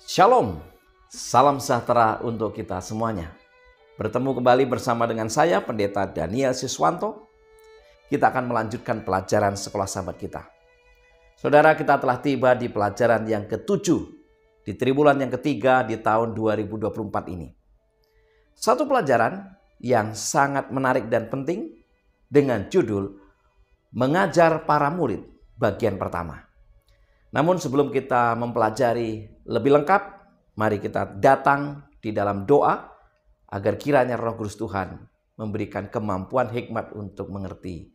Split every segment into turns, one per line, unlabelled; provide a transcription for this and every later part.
Shalom, salam sejahtera untuk kita semuanya. Bertemu kembali bersama dengan saya, Pendeta Daniel Siswanto. Kita akan melanjutkan pelajaran sekolah sahabat kita. Saudara, kita telah tiba di pelajaran yang ke-7 di triwulan yang ketiga di tahun 2024 ini. Satu pelajaran yang sangat menarik dan penting dengan judul Mengajar Para Murid bagian pertama. Namun sebelum kita mempelajari lebih lengkap, mari kita datang di dalam doa agar kiranya Roh Kudus Tuhan memberikan kemampuan hikmat untuk mengerti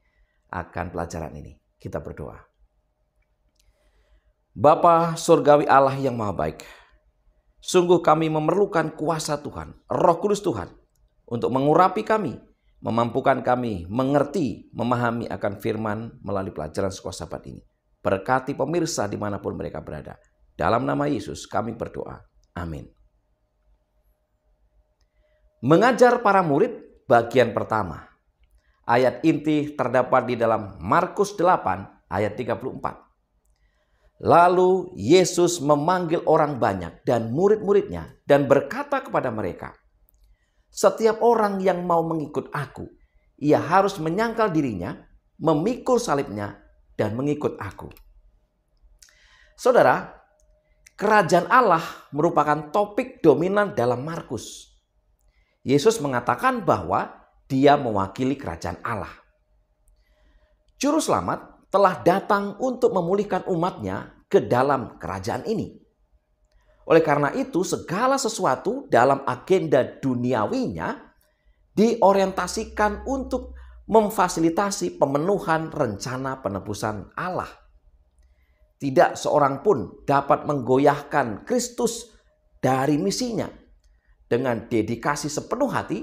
akan pelajaran ini. Kita berdoa. Bapa Surgawi Allah yang Maha Baik, sungguh kami memerlukan kuasa Tuhan, Roh Kudus Tuhan untuk mengurapi kami, memampukan kami mengerti, memahami akan firman melalui pelajaran sekolah sahabat ini. Berkati pemirsa dimanapun mereka berada. Dalam nama Yesus kami berdoa. Amin. Mengajar para murid bagian pertama. Ayat inti terdapat di dalam Markus 8 ayat 34. Lalu Yesus memanggil orang banyak dan murid-muridnya dan berkata kepada mereka, setiap orang yang mau mengikut aku, ia harus menyangkal dirinya, memikul salibnya, dan mengikut aku. Saudara, kerajaan Allah merupakan topik dominan dalam Markus. Yesus mengatakan bahwa dia mewakili kerajaan Allah. Juru selamat telah datang untuk memulihkan umatnya ke dalam kerajaan ini. Oleh karena itu, segala sesuatu dalam agenda duniawinya diorientasikan untuk memfasilitasi pemenuhan rencana penebusan Allah. Tidak seorang pun dapat menggoyahkan Kristus dari misinya. Dengan dedikasi sepenuh hati,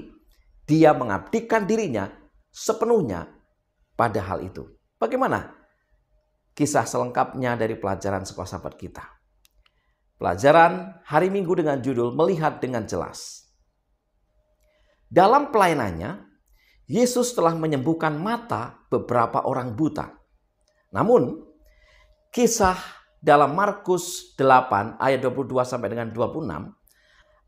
dia mengabdikan dirinya sepenuhnya pada hal itu. Bagaimana kisah selengkapnya dari pelajaran sekolah sahabat kita? Pelajaran hari Minggu dengan judul Melihat dengan Jelas. Dalam pelayanannya, Yesus telah menyembuhkan mata beberapa orang buta. Namun, kisah dalam Markus 8 ayat 22 sampai dengan 26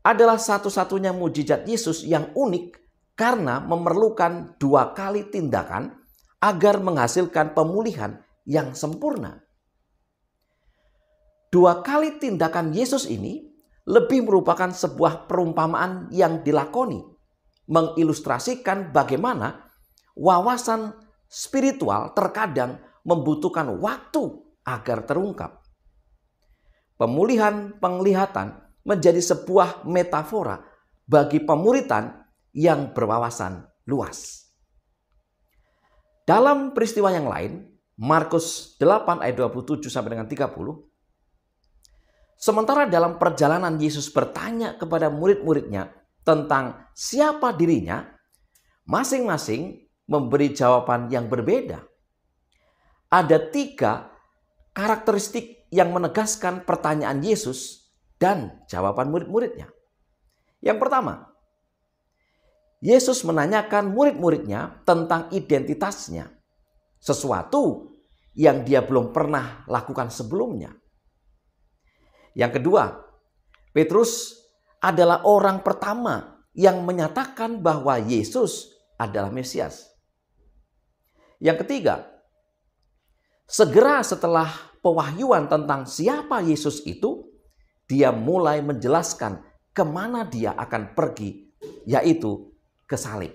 adalah satu-satunya mujizat Yesus yang unik karena memerlukan 2 kali tindakan agar menghasilkan pemulihan yang sempurna. 2 kali tindakan Yesus ini lebih merupakan sebuah perumpamaan yang dilakoni, mengilustrasikan bagaimana wawasan spiritual terkadang membutuhkan waktu agar terungkap. Pemulihan penglihatan menjadi sebuah metafora bagi pemuritan yang berwawasan luas. Dalam peristiwa yang lain, Markus 8 ayat 27 sampai dengan 30, sementara dalam perjalanan Yesus bertanya kepada murid-muridnya tentang siapa dirinya, masing-masing memberi jawaban yang berbeda. Ada 3 karakteristik yang menegaskan pertanyaan Yesus dan jawaban murid-muridnya. Yang pertama, Yesus menanyakan murid-muridnya tentang identitasnya, sesuatu yang dia belum pernah lakukan sebelumnya. Yang kedua, Petrus adalah orang pertama yang menyatakan bahwa Yesus adalah Mesias. Yang ketiga, segera setelah pewahyuan tentang siapa Yesus itu, dia mulai menjelaskan kemana dia akan pergi, yaitu ke salib.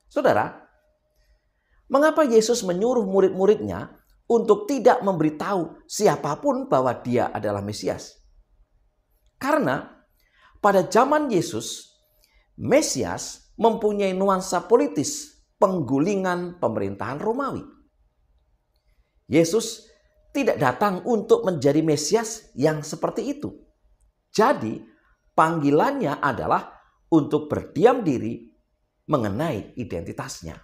Saudara, mengapa Yesus menyuruh murid-muridnya untuk tidak memberitahu siapapun bahwa dia adalah Mesias? Karena pada zaman Yesus, Mesias mempunyai nuansa politis penggulingan pemerintahan Romawi. Yesus tidak datang untuk menjadi Mesias yang seperti itu. Jadi, panggilannya adalah untuk berdiam diri mengenai identitasnya.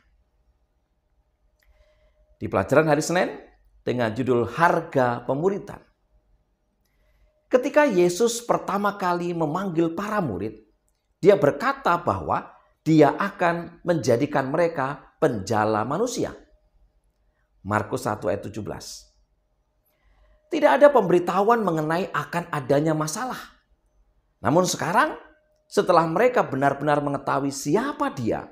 Di pelajaran hari Senin dengan judul Harga Pemuritan. Ketika Yesus pertama kali memanggil para murid, dia berkata bahwa dia akan menjadikan mereka penjala manusia. Markus 1 ayat 17. Tidak ada pemberitahuan mengenai akan adanya masalah Namun sekarang setelah mereka benar-benar mengetahui siapa dia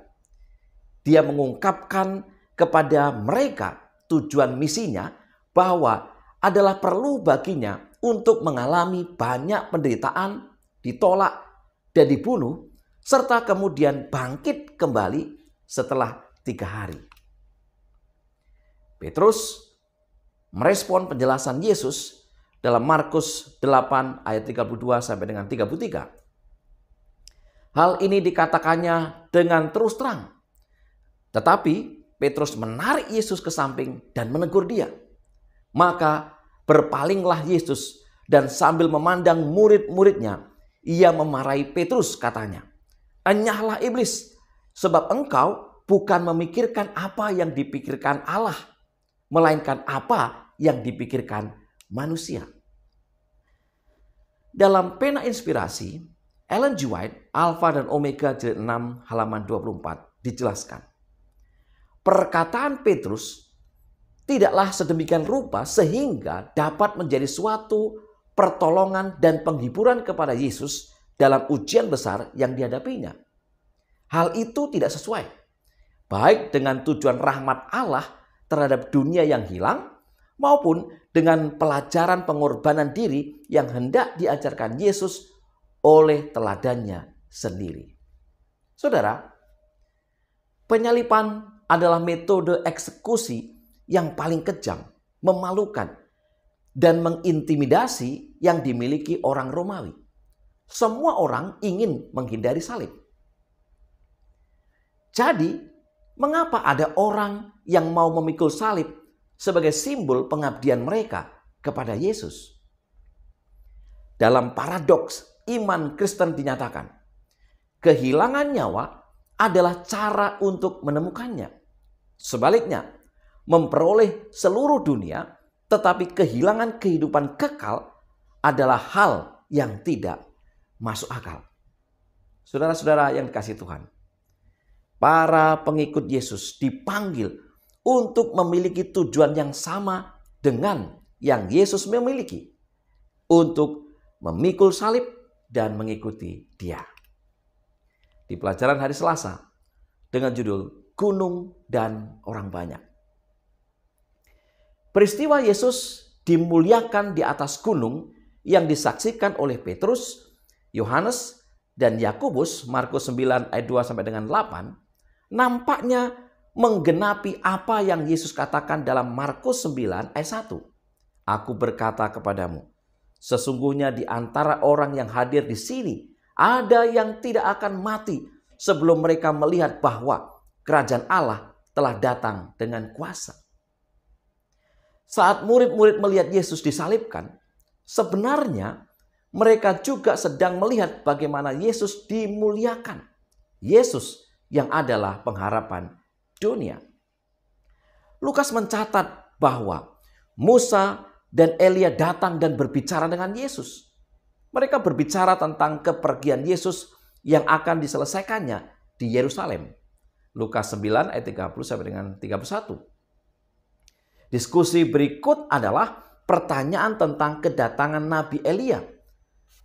mengungkapkan kepada mereka tujuan misinya bahwa adalah perlu baginya untuk mengalami banyak penderitaan, ditolak dan dibunuh, serta kemudian bangkit kembali setelah 3 hari. Petrus merespon penjelasan Yesus dalam Markus 8 ayat 32 sampai dengan 33. Hal ini dikatakannya dengan terus terang. Tetapi Petrus menarik Yesus ke samping dan menegur dia. Maka berpalinglah Yesus dan sambil memandang murid-muridnya, ia memarahi Petrus katanya, "Enyahlah iblis, sebab engkau bukan memikirkan apa yang dipikirkan Allah, melainkan apa yang dipikirkan manusia." Dalam Pena Inspirasi, Ellen G. White, Alfa dan Omega jilid 6 halaman 24 dijelaskan. Perkataan Petrus tidaklah sedemikian rupa sehingga dapat menjadi suatu pertolongan dan penghiburan kepada Yesus dalam ujian besar yang dihadapinya. Hal itu tidak sesuai, baik dengan tujuan rahmat Allah terhadap dunia yang hilang, maupun dengan pelajaran pengorbanan diri yang hendak diajarkan Yesus oleh teladannya sendiri. Saudara, penyalipan adalah metode eksekusi yang paling kejam, memalukan, dan mengintimidasi yang dimiliki orang Romawi. Semua orang ingin menghindari salib. Jadi, mengapa ada orang yang mau memikul salib sebagai simbol pengabdian mereka kepada Yesus? Dalam paradoks iman Kristen dinyatakan, kehilangan nyawa adalah cara untuk menemukannya. Sebaliknya, memperoleh seluruh dunia tetapi kehilangan kehidupan kekal adalah hal yang tidak masuk akal. Saudara-saudara yang dikasihi Tuhan, para pengikut Yesus dipanggil untuk memiliki tujuan yang sama dengan yang Yesus memiliki, untuk memikul salib dan mengikuti Dia. Di pelajaran hari Selasa dengan judul Gunung dan Orang Banyak. Peristiwa Yesus dimuliakan di atas gunung yang disaksikan oleh Petrus, Yohanes, dan Yakobus, Markus 9 ayat 2 sampai dengan 8, nampaknya menggenapi apa yang Yesus katakan dalam Markus 9 ayat 1. Aku berkata kepadamu, sesungguhnya di antara orang yang hadir di sini ada yang tidak akan mati sebelum mereka melihat bahwa kerajaan Allah telah datang dengan kuasa. Saat murid-murid melihat Yesus disalibkan, sebenarnya mereka juga sedang melihat bagaimana Yesus dimuliakan. Yesus yang adalah pengharapan dunia. Lukas mencatat bahwa Musa dan Elia datang dan berbicara dengan Yesus. Mereka berbicara tentang kepergian Yesus yang akan diselesaikannya di Yerusalem. Lukas 9 ayat 30 sampai dengan 31. Diskusi berikut adalah pertanyaan tentang kedatangan Nabi Elia.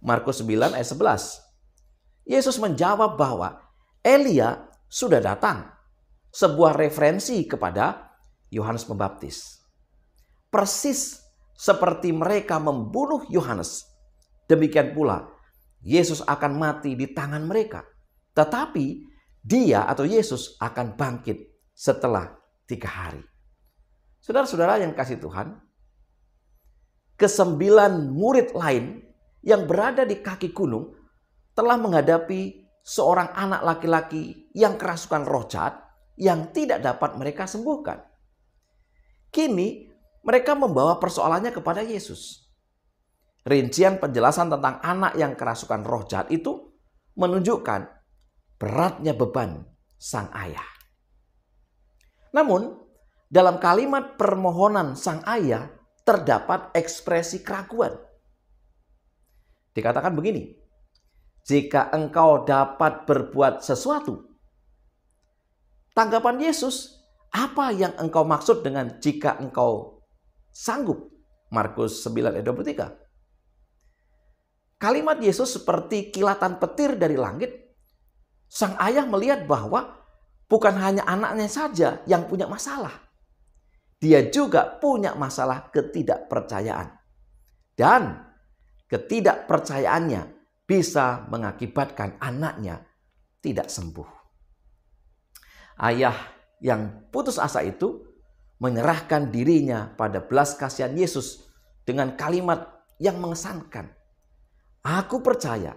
Markus 9 ayat 11. Yesus menjawab bahwa Elia sudah datang. Sebuah referensi kepada Yohanes Pembaptis. Persis seperti mereka membunuh Yohanes, demikian pula Yesus akan mati di tangan mereka. Tetapi dia atau Yesus akan bangkit setelah 3 hari. Saudara-saudara yang kasih Tuhan, ke-9 murid lain yang berada di kaki gunung telah menghadapi seorang anak laki-laki yang kerasukan roh jahat yang tidak dapat mereka sembuhkan. Kini mereka membawa persoalannya kepada Yesus. Rincian penjelasan tentang anak yang kerasukan roh jahat itu menunjukkan beratnya beban sang ayah. Namun, dalam kalimat permohonan sang ayah terdapat ekspresi keraguan. Dikatakan begini, jika engkau dapat berbuat sesuatu. Tanggapan Yesus, apa yang engkau maksud dengan jika engkau sanggup? Markus 9 ayat 23. Kalimat Yesus seperti kilatan petir dari langit. Sang ayah melihat bahwa bukan hanya anaknya saja yang punya masalah. Dia juga punya masalah ketidakpercayaan. Dan ketidakpercayaannya bisa mengakibatkan anaknya tidak sembuh. Ayah yang putus asa itu menyerahkan dirinya pada belas kasihan Yesus dengan kalimat yang mengesankan. Aku percaya,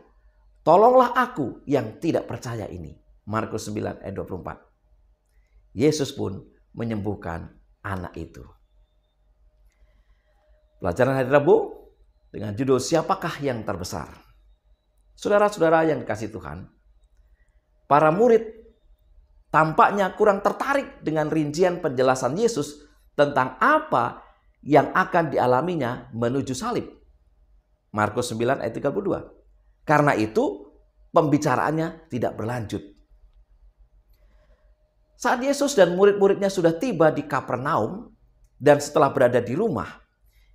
tolonglah aku yang tidak percaya ini. Markus 9 ayat 24. Yesus pun menyembuhkan anak itu. Pelajaran hari Rabu dengan judul Siapakah yang terbesar? Saudara-saudara yang dikasihi Tuhan, para murid tampaknya kurang tertarik dengan rincian penjelasan Yesus tentang apa yang akan dialaminya menuju salib. Markus 9 ayat 32. Karena itu pembicaraannya tidak berlanjut. Saat Yesus dan murid-muridnya sudah tiba di Kapernaum dan setelah berada di rumah,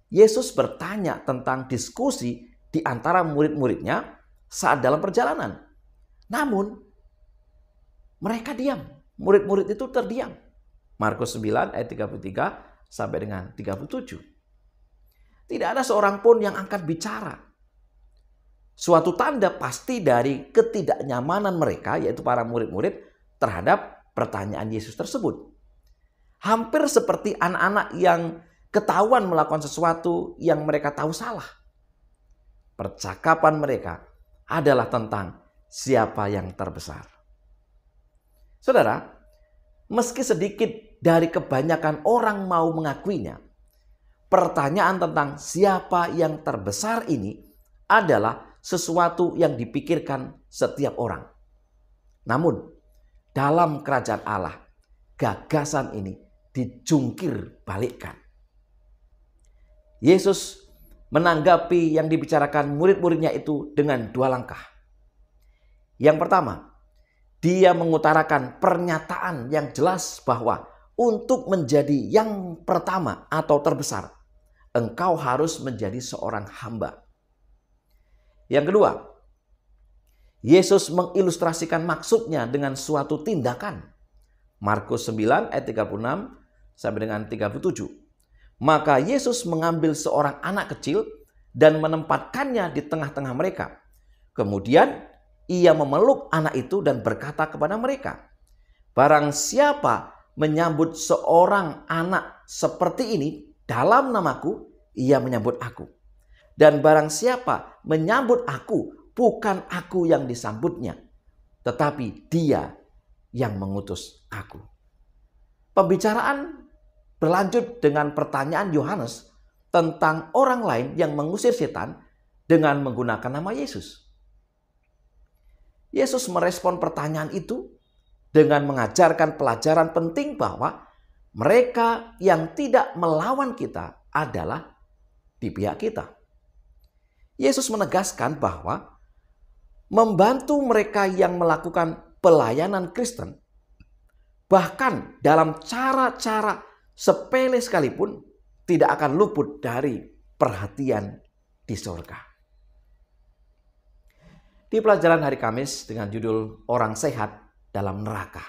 Yesus bertanya tentang diskusi di antara murid-muridnya saat dalam perjalanan. Namun mereka diam. Murid-murid itu terdiam. Markus 9 ayat 33 sampai dengan 37. Tidak ada seorang pun yang angkat bicara. Suatu tanda pasti dari ketidaknyamanan mereka, yaitu para murid-murid, terhadap pertanyaan Yesus tersebut. Hampir seperti anak-anak yang ketahuan melakukan sesuatu yang mereka tahu salah. Percakapan mereka adalah tentang siapa yang terbesar. Saudara, meski sedikit dari kebanyakan orang mau mengakuinya, pertanyaan tentang siapa yang terbesar ini adalah sesuatu yang dipikirkan setiap orang. Namun, dalam kerajaan Allah, gagasan ini dijungkir balikkan. Yesus menanggapi yang dibicarakan murid-muridnya itu dengan dua langkah. Yang pertama, dia mengutarakan pernyataan yang jelas bahwa untuk menjadi yang pertama atau terbesar, engkau harus menjadi seorang hamba. Yang kedua, Yesus mengilustrasikan maksudnya dengan suatu tindakan. Markus 9 ayat 36 sampai dengan 37. Maka Yesus mengambil seorang anak kecil dan menempatkannya di tengah-tengah mereka. Kemudian ia memeluk anak itu dan berkata kepada mereka, barang siapa menyambut seorang anak seperti ini dalam namaku, ia menyambut aku. Dan barang siapa menyambut aku, bukan aku yang disambutnya, tetapi dia yang mengutus aku. Pembicaraan berlanjut dengan pertanyaan Yohanes tentang orang lain yang mengusir setan dengan menggunakan nama Yesus. Yesus merespon pertanyaan itu dengan mengajarkan pelajaran penting bahwa mereka yang tidak melawan kita adalah di pihak kita. Yesus menegaskan bahwa membantu mereka yang melakukan pelayanan Kristen, bahkan dalam cara-cara sepele sekalipun, tidak akan luput dari perhatian di surga. Di pelajaran hari Kamis dengan judul Orang Sehat dalam Neraka.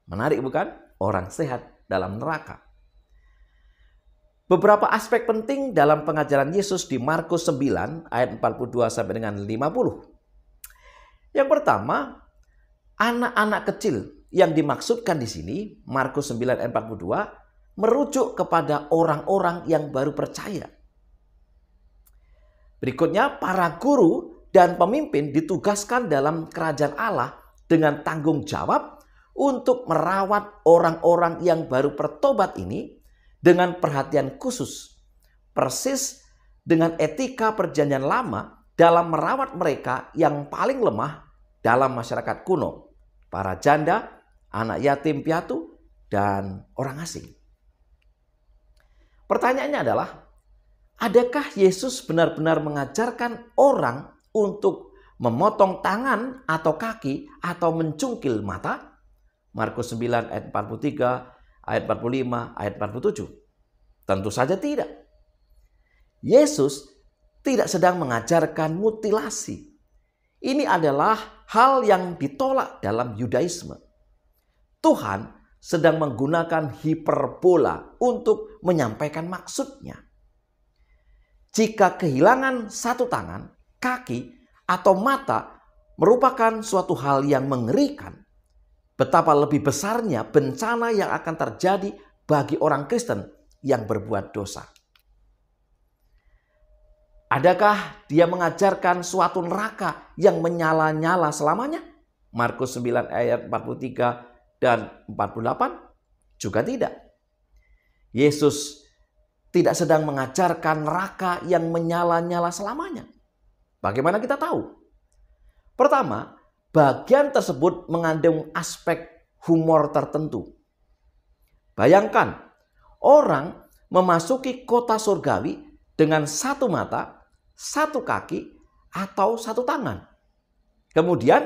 Menarik bukan? Orang sehat dalam neraka. Beberapa aspek penting dalam pengajaran Yesus di Markus 9 ayat 42 sampai dengan 50. Yang pertama, anak-anak kecil yang dimaksudkan di sini, Markus 9 ayat 42, merujuk kepada orang-orang yang baru percaya. Berikutnya, para guru dan pemimpin ditugaskan dalam kerajaan Allah dengan tanggung jawab untuk merawat orang-orang yang baru bertobat ini dengan perhatian khusus. Persis dengan etika perjanjian lama dalam merawat mereka yang paling lemah dalam masyarakat kuno. Para janda, anak yatim piatu, dan orang asing. Pertanyaannya adalah, adakah Yesus benar-benar mengajarkan orang untuk memotong tangan atau kaki atau mencungkil mata? Markus 9 ayat 43, ayat 45, ayat 47. Tentu saja tidak. Yesus tidak sedang mengajarkan mutilasi. Ini adalah hal yang ditolak dalam Yudaisme. Tuhan sedang menggunakan hiperbola untuk menyampaikan maksudnya. Jika kehilangan satu tangan, kaki, atau mata merupakan suatu hal yang mengerikan, betapa lebih besarnya bencana yang akan terjadi bagi orang Kristen yang berbuat dosa. Adakah dia mengajarkan suatu neraka yang menyala-nyala selamanya? Markus 9 ayat 43 dan 48? Juga tidak. Yesus tidak sedang mengajarkan neraka yang menyala-nyala selamanya. Bagaimana kita tahu? Pertama, bagian tersebut mengandung aspek humor tertentu. Bayangkan, orang memasuki kota surgawi dengan satu mata, satu kaki, atau satu tangan. Kemudian,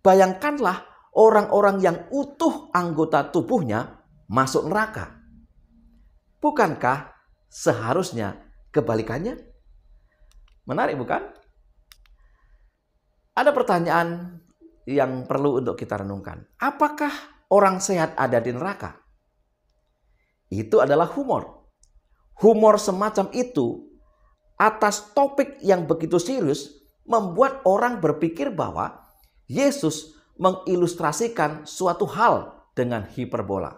bayangkanlah orang-orang yang utuh anggota tubuhnya masuk neraka. Bukankah seharusnya kebalikannya? Menarik bukan? Ada pertanyaan yang perlu untuk kita renungkan. Apakah orang sehat ada di neraka? Itu adalah humor. Humor semacam itu atas topik yang begitu serius membuat orang berpikir bahwa Yesus mengilustrasikan suatu hal dengan hiperbola.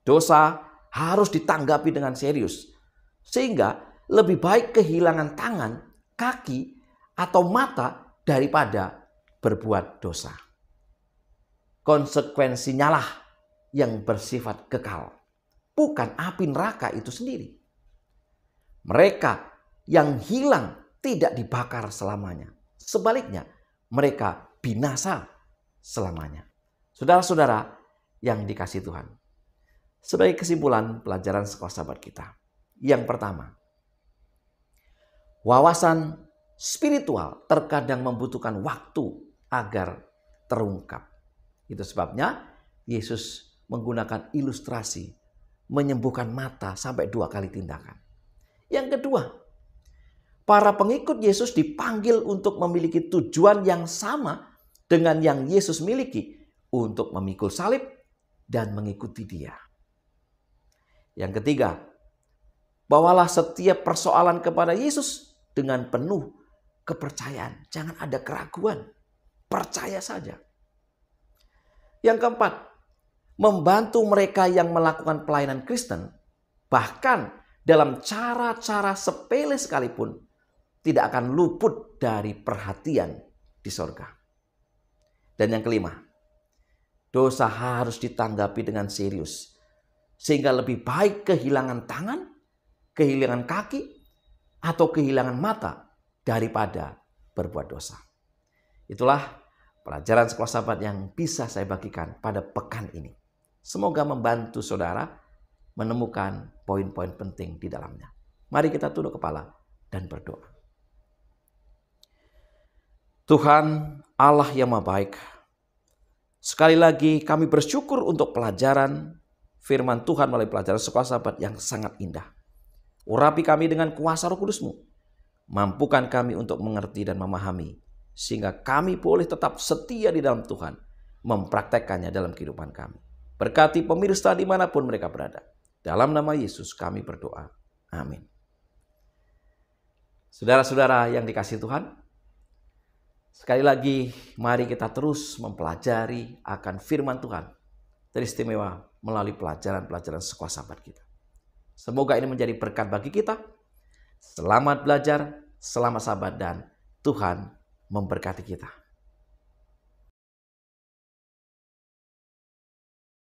Dosa harus ditanggapi dengan serius, sehingga lebih baik kehilangan tangan, kaki, atau mata daripada berbuat dosa. Konsekuensinya lah yang bersifat kekal, bukan api neraka itu sendiri. Mereka yang hilang tidak dibakar selamanya. Sebaliknya, mereka binasa selamanya. Saudara-saudara yang dikasihi Tuhan, sebagai kesimpulan pelajaran sekolah sahabat kita. Yang pertama, wawasan spiritual terkadang membutuhkan waktu agar terungkap. Itu sebabnya Yesus menggunakan ilustrasi, menyembuhkan mata sampai 2 kali tindakan. Yang kedua, para pengikut Yesus dipanggil untuk memiliki tujuan yang sama dengan yang Yesus miliki, untuk memikul salib dan mengikuti Dia. Yang ketiga, bawalah setiap persoalan kepada Yesus dengan penuh kepercayaan. Jangan ada keraguan, percaya saja. Yang keempat, membantu mereka yang melakukan pelayanan Kristen, bahkan dalam cara-cara sepele sekalipun, tidak akan luput dari perhatian di sorga. Dan yang kelima, dosa harus ditanggapi dengan serius, sehingga lebih baik kehilangan tangan, kehilangan kaki, atau kehilangan mata daripada berbuat dosa. Itulah pelajaran sekolah sahabat yang bisa saya bagikan pada pekan ini. Semoga membantu saudara menemukan poin-poin penting di dalamnya. Mari kita tunduk kepala dan berdoa. Tuhan Allah yang Maha Baik, sekali lagi kami bersyukur untuk pelajaran firman Tuhan melalui pelajaran sekolah sahabat yang sangat indah. Urapi kami dengan kuasa Roh Kudus-Mu. Mampukan kami untuk mengerti dan memahami, sehingga kami boleh tetap setia di dalam Tuhan, mempraktekkannya dalam kehidupan kami. Berkati pemirsa dimanapun mereka berada. Dalam nama Yesus kami berdoa. Amin. Saudara-saudara yang dikasihi Tuhan, sekali lagi mari kita terus mempelajari akan firman Tuhan teristimewa melalui pelajaran-pelajaran sekolah sahabat kita. Semoga ini menjadi berkat bagi kita. Selamat belajar, selamat sahabat, dan Tuhan memberkati kita.